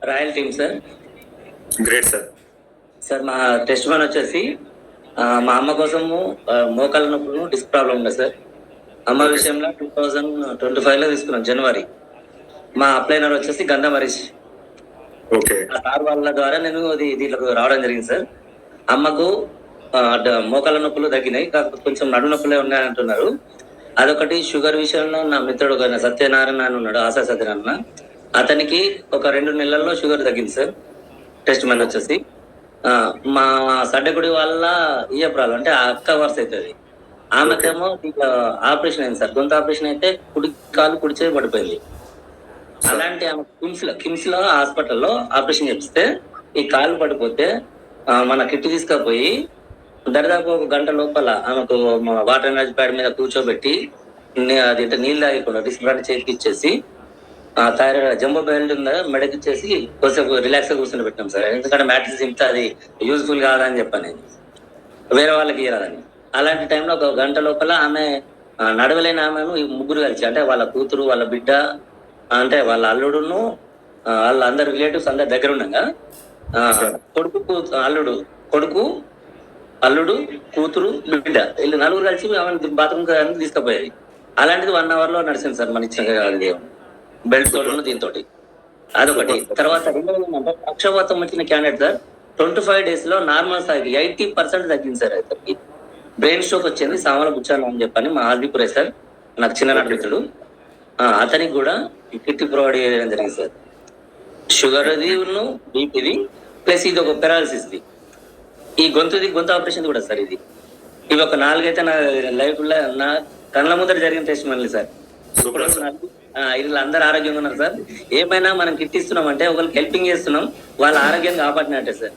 Royal team sir. Great sir. Sir మా test man వచ్చేసి మా అమ్మ కోసము మోకాళ్ళ నొప్పులు డిస్క్ ప్రాబ్లం ఉంది సార్. అమ్మ Okay. విషయంలో 2025 లో తీసుకున్నాం జనవరి. మా అప్లైనర్ వచ్చేసి గంధం హరీష్. ఓకే. ఆ సార్ వాళ్ళ ద్వారా నేను దీంట్లోకి రావడం జరిగింది సార్. అమ్మకు మోకాళ్ళ నొప్పులు తగ్గినాయి, కాకపోతే కొంచెం నడు నొప్పులే ఉన్నాయని అంటున్నారు. అదొకటి. షుగర్ విషయంలో నా మిత్రుడు ఒక సత్యనారాయణ అని ఉన్నాడు, ఆశా సత్యనారాయణ. అతనికి ఒక 2 నెలల్లో షుగర్ తగ్గింది సార్. టెస్ట్ మ్యాన్ వచ్చేసి మా సడ్డకుడి వాళ్ళ ఇయ ప్రాబ్లం అంటే ఆ అక్క వరుస అవుతుంది. ఆమెకేమో ఆపరేషన్ అయింది సార్, గొంతు ఆపరేషన్ అయితే కుడి కాలు కుడి చేయి పడిపోయింది. అలాంటి ఆమె కిమ్స్ లో హాస్పిటల్లో ఆపరేషన్ చేపిస్తే ఈ కాలు పడిపోతే మన కిట్ తీసుకుపోయి దరిదాపు 1 గంట లోపల ఆమెకు వాటర్ ఎనర్జీ ప్యాడ్ మీద కూర్చోబెట్టి అది నీళ్ళు తాగకుండా డిస్ప్లాంట్ చేతికి ఇచ్చేసి థైరాయిడ్ జంబో బెల్ట్ ఉందా మెడకి ఇచ్చేసి కొంచెం రిలాక్స్ గా కూర్చొని పెట్టాం సార్. ఎందుకంటే మ్యాట్రిక్స్ ఇంత అది యూజ్ఫుల్ కాదని చెప్పని వేరే వాళ్ళకి ఇవ్వాలని. అలాంటి టైంలో 1 గంట లోపల ఆమె నడవలేని ఆమెను ఈ ముగ్గురు కలిసి అంటే వాళ్ళ కూతురు, వాళ్ళ బిడ్డ, అంటే వాళ్ళ అల్లుడును, వాళ్ళ అందరు రిలేటివ్స్ అందరి దగ్గర ఉండగా అల్లుడు, కూతురు, బిడ్డ వీళ్ళు 4 కలిసి ఆమెను బాత్రూమ్ తీసుకుపోయేది. అలాంటిది 1 hour లో నడిచింది సార్ మన ఇచ్చిన బెల్ట్ తోటి దీంతో. అదొకటి. తర్వాత రెండోది ఏంటంటే పక్షవాతం వచ్చిన క్యాండిడేట్ సార్ 25 days లో నార్మల్ స్థాయికి 80% తగ్గింది సార్. అతనికి బ్రెయిన్ స్ట్రోక్ వచ్చింది, సామల బుచ్చాను అని చెప్పని మా ఆదిపురే సార్, నాకు చిన్ననాటి మిత్రుడు. అతనికి కూడా కిట్ ప్రొవైడ్ చేయడం జరిగింది సార్. షుగర్ది బీపీది ప్లస్ ఇది ఒక పెరాలసిస్ ది, ఈ గొంతు ఆపరేషన్ కూడా సార్. ఇవి ఒక 4 అయితే నా లైఫ్ లో నా కళ్ళ ముందర జరిగిన టెస్ట్ మళ్ళీ సార్. వీళ్ళు అందరు ఆరోగ్యంగా ఉన్నారు సార్. ఏమైనా మనం కిట్ ఇస్తున్నాం అంటే ఒకరికి హెల్పింగ్ చేస్తున్నాం, వాళ్ళ ఆరోగ్యం కాపాడినట్టే సార్.